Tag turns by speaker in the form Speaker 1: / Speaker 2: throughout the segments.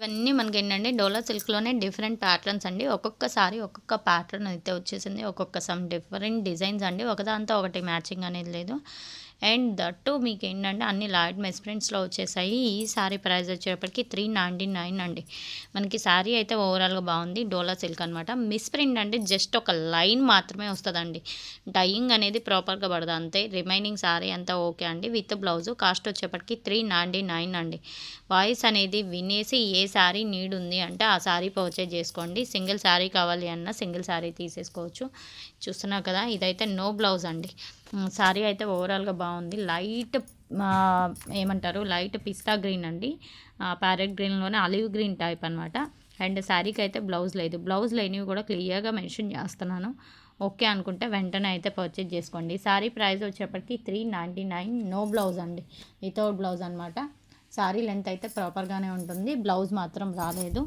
Speaker 1: ఇవన్నీ మనకేంటంటే డోలా సిల్క్‌లోనే different patterns అండి. ఒక్కొక్క సారీ ఒక్కొక్క ప్యాటర్న్ అయితే వచ్చేసింది. ఒక్కొక్క సమ్ డిఫరెంట్ డిజైన్స్ అండి. ఒకదాంతో ఒకటి మ్యాచింగ్ అనేది లేదు. అండ్ దట్టు మీకేంటంటే అన్ని లైట్ మెస్ ప్రింట్స్‌లో వచ్చేసాయి. ఈ సారీ ప్రైస్ వచ్చేటప్పటికి 399 అండి. మనకి సారీ అయితే ఓవరాల్‌గా బాగుంది. డోలా సిల్క్ అనమాట. మిస్ ప్రింట్ అంటే జస్ట్ ఒక లైన్ మాత్రమే వస్తదండి. డైయింగ్ అనేది ప్రాపర్‌గా పడదు అంతే. రిమైనింగ్ సారీ అంతా ఓకే అండి. విత్ బ్లౌజు కాస్ట్ వచ్చేప్పటికి 399 అండి. వాయిస్ అనేది వినేసి ఏ శారీ నీడ్ ఉంది అంటే ఆ శారీ పర్చేజ్ చేసుకోండి. సింగిల్ శారీ కావాలి అన్నా సింగిల్ శారీ తీసేసుకోవచ్చు. చూస్తున్నారు కదా, ఇదైతే నో బ్లౌజ్ అండి. శారీ అయితే ఓవరాల్‌గా బాగుంది. లైట్ ఏమంటారు, లైట్ పిస్తా గ్రీన్ అండి. ప్యారెట్ గ్రీన్‌లోనే ఆలివ్ గ్రీన్ టైప్ అనమాట. అండ్ శారీకి అయితే బ్లౌజ్ లేదు. బ్లౌజ్ లేనివి కూడా క్లియర్గా మెన్షన్ చేస్తున్నాను. ఓకే అనుకుంటే వెంటనే అయితే పర్చేజ్ చేసుకోండి. శారీ ప్రైస్ వచ్చేప్పటికి 399, నో బ్లౌజ్ అండి, వితౌట్ బ్లౌజ్ అనమాట. శారీ లెంత్ అయితే ప్రాపర్గానే ఉంటుంది. బ్లౌజ్ మాత్రం రాలేదు.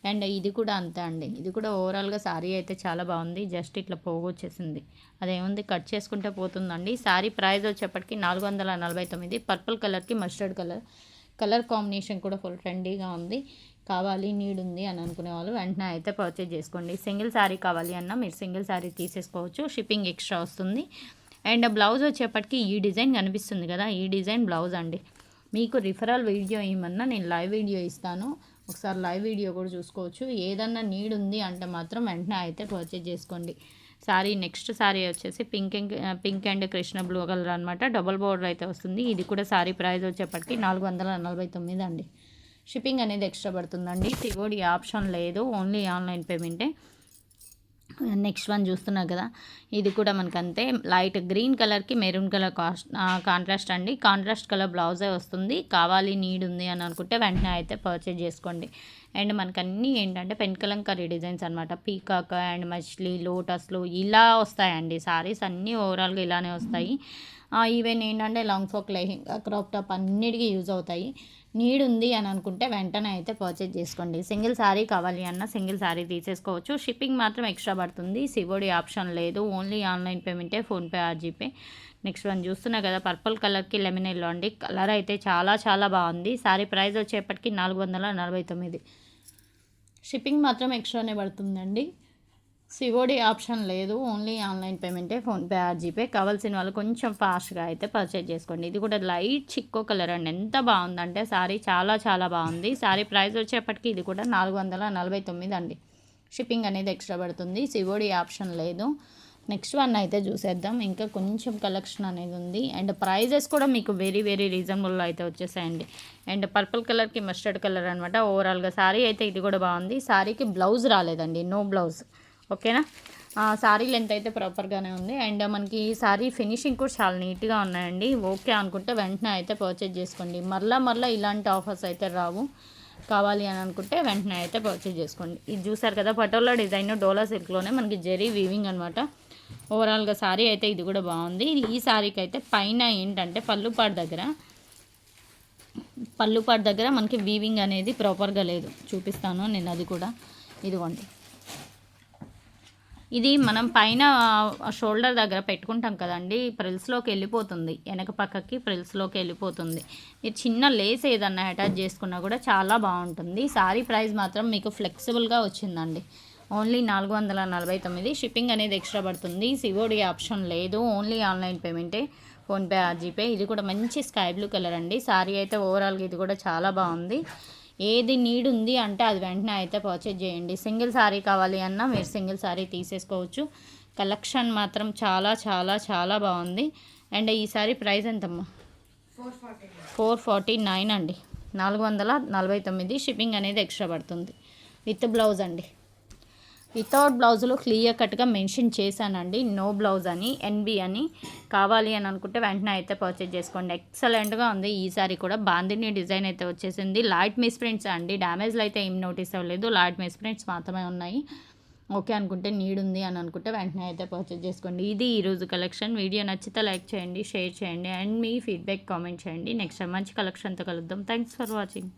Speaker 1: అండ్ ఇది కూడా అంతే అండి. ఇది కూడా ఓవరాల్గా శారీ అయితే చాలా బాగుంది. జస్ట్ ఇట్లా పోగొచ్చేసింది. అదేముంది, కట్ చేసుకుంటే పోతుందండి. శారీ ప్రైస్ వచ్చేప్పటికి 449. పర్పుల్ కలర్కి మస్టర్డ్ కలర్ కాంబినేషన్ కూడా ఫుల్ ట్రెండీగా ఉంది. కావాలి, నీడ్ ఉంది అని అనుకునే వాళ్ళు వెంటనే అయితే పర్చేజ్ చేసుకోండి. సింగిల్ శారీ కావాలి అన్నా మీరు సింగిల్ శారీ తీసేసుకోవచ్చు. షిప్పింగ్ ఎక్స్ట్రా వస్తుంది. అండ్ బ్లౌజ్ వచ్చేప్పటికి ఈ డిజైన్ కనిపిస్తుంది కదా, ఈ డిజైన్ బ్లౌజ్ అండి. మీకు రిఫరల్ వీడియో ఏమన్నా నేను లైవ్ వీడియో ఇస్తాను. ఒకసారి లైవ్ వీడియో కూడా చూసుకోవచ్చు. ఏదన్నా నీడ్ ఉంది అంటే మాత్రం వెంటనే అయితే పర్చేజ్ చేసుకోండి. శారీ నెక్స్ట్ శారీ వచ్చేసి pink and Krishna blue colour అనమాట. డబుల్ బోర్డర్ అయితే వస్తుంది. ఇది కూడా శారీ ప్రైస్ వచ్చేప్పటికి 449 అండి. షిప్పింగ్ అనేది ఎక్స్ట్రా పడుతుందండి. సిఓడి ఆప్షన్ లేదు, ఓన్లీ ఆన్లైన్ పేమెంటే. నెక్స్ట్ వన్ చూస్తున్నారు కదా, ఇది కూడా మనకు అంతే. లైట్ గ్రీన్ కలర్కి మెరూన్ కలర్ కాంట్రాస్ట్ అండి. కాంట్రాస్ట్ కలర్ బ్లౌజే వస్తుంది. కావాలి, నీడ్ ఉంది అని అనుకుంటే వెంటనే అయితే పర్చేజ్ చేసుకోండి. అండ్ మనకు అన్నీ ఏంటంటే పెన్కలంకరీ డిజైన్స్ అనమాట. పీకాక్ అండ్ మచ్లీ, లోటస్లు ఇలా వస్తాయండి. సారీస్ అన్నీ ఓవరాల్గా ఇలానే వస్తాయి. ఈవెన్ ఏంటంటే long frock, lehenga, crop top అన్నిటికీ యూజ్ అవుతాయి. నీడ్ ఉంది అని అనుకుంటే వెంటనే అయితే పర్చేజ్ చేసుకోండి. సింగిల్ శారీ కావాలి అన్న సింగిల్ శారీ తీసేసుకోవచ్చు. షిప్పింగ్ మాత్రం ఎక్స్ట్రా పడుతుంది. సిఓడి ఆప్షన్ లేదు, ఓన్లీ ఆన్లైన్ పేమెంటే, PhonePe or GPay. Next one చూస్తున్నా కదా, పర్పుల్ కలర్కి లెమన్ ఎల్లో అండి. కలర్ అయితే చాలా చాలా బాగుంది. శారీ ప్రైస్ వచ్చేప్పటికి 449. షిప్పింగ్ మాత్రం ఎక్స్ట్రానే పడుతుందండి. సిఓడి ఆప్షన్ లేదు, ఓన్లీ ఆన్లైన్ పేమెంటే, ఫోన్పే ఆర్ జీపే. కావాల్సిన వాళ్ళు కొంచెం ఫాస్ట్గా అయితే పర్చేజ్ చేసుకోండి. ఇది కూడా లైట్ చిక్కో కలర్ అండి. ఎంత బాగుందంటే శారీ చాలా చాలా బాగుంది. శారీ ప్రైస్ వచ్చేప్పటికి ఇది కూడా 449 అండి. షిప్పింగ్ అనేది ఎక్స్ట్రా పడుతుంది. సిఓడి ఆప్షన్ లేదు. నెక్స్ట్ వన్ అయితే చూసేద్దాం. ఇంకా కొంచెం కలెక్షన్ అనేది ఉంది. అండ్ ప్రైజెస్ కూడా మీకు వెరీ వెరీ రీజనబుల్లో అయితే వచ్చేసాయండి. అండ్ పర్పుల్ కలర్కి మస్టర్డ్ కలర్ అనమాట. ఓవరాల్గా శారీ అయితే ఇది కూడా బాగుంది. శారీకి బ్లౌజ్ రాలేదండి, నో బ్లౌజ్. ఓకేనా. శారీ లెంత్ అయితే ప్రాపర్గానే ఉంది. అండ్ మనకి శారీ ఫినిషింగ్ కూడా చాలా నీట్గా ఉన్నాయండి. ఓకే అనుకుంటే వెంటనే అయితే పర్చేజ్ చేసుకోండి. మరలా ఇలాంటి ఆఫర్స్ అయితే రావు. కావాలి అని అనుకుంటే వెంటనే అయితే పర్చేజ్ చేసుకోండి. ఇది చూసారు కదా, పటోలా డిజైన్ డోలా సిల్క్లోనే మనకి జెరీ వీవింగ్ అనమాట. ఓవరాల్గా శారీ అయితే ఇది కూడా బాగుంది. ఈ శారీకి అయితే పైన ఏంటంటే పళ్ళుపాటు దగ్గర మనకి వీవింగ్ అనేది ప్రాపర్గా లేదు. చూపిస్తాను నేను అది కూడా. ఇదిగోండి, ఇది మనం పైన షోల్డర్ దగ్గర పెట్టుకుంటాం కదండి, ప్రిల్స్లోకి వెళ్ళిపోతుంది. వెనక పక్కకి ప్రిల్స్లోకి వెళ్ళిపోతుంది. మీరు చిన్న లేస్ ఏదన్నా అటాచ్ చేసుకున్నా కూడా చాలా బాగుంటుంది. శారీ ప్రైస్ మాత్రం మీకు ఫ్లెక్సిబుల్గా వచ్చిందండి. ఓన్లీ 449. షిప్పింగ్ అనేది ఎక్స్ట్రా పడుతుంది. సిఓడి ఆప్షన్ లేదు, ఓన్లీ ఆన్లైన్ పేమెంటే, ఫోన్పే ఆర్ జీపే. ఇది కూడా మంచి స్కై బ్లూ కలర్ అండి. శారీ అయితే ఓవరాల్గా ఇది కూడా చాలా బాగుంది. ఏది నీడ్ ఉంది అంటే అది వెంటనే అయితే పర్చేజ్ చేయండి. సింగిల్ శారీ కావాలి అన్నా మీరు సింగిల్ శారీ తీసేసుకోవచ్చు. కలెక్షన్ మాత్రం చాలా చాలా చాలా బాగుంది. అండ్ ఈ శారీ ప్రైస్ ఎంతమ్మా? 449 అండి. 449. షిప్పింగ్ అనేది ఎక్స్ట్రా పడుతుంది. విత్ బ్లౌజ్ అండి. వితౌట్ బ్లౌజ్లో క్లియర్ కట్గా మెన్షన్ చేశానండి, నో బ్లౌజ్ అని, ఎన్బి అని. కావాలి అని అనుకుంటే వెంటనే అయితే పర్చేజ్ చేసుకోండి. ఎక్సలెంట్గా ఉంది. ఈ సారీ కూడా బాందిని డిజైన్ అయితే వచ్చేసింది. లైట్ మిస్ ప్రింట్స్ అండి, డ్యామేజ్లు అయితే ఏం నోటీస్ అవ్వలేదు. లైట్ మిస్ ప్రింట్స్ మాత్రమే ఉన్నాయి. ఓకే అనుకుంటే, నీడ్ ఉంది అని అనుకుంటే వెంటనే అయితే పర్చేజ్ చేసుకోండి. ఇది ఈరోజు కలెక్షన్. వీడియో నచ్చితే లైక్ చేయండి, షేర్ చేయండి అండ్ మీ ఫీడ్బ్యాక్ కామెంట్ చేయండి. నెక్స్ట్ మంచి కలెక్షన్తో కలుద్దాం. Thanks for watching.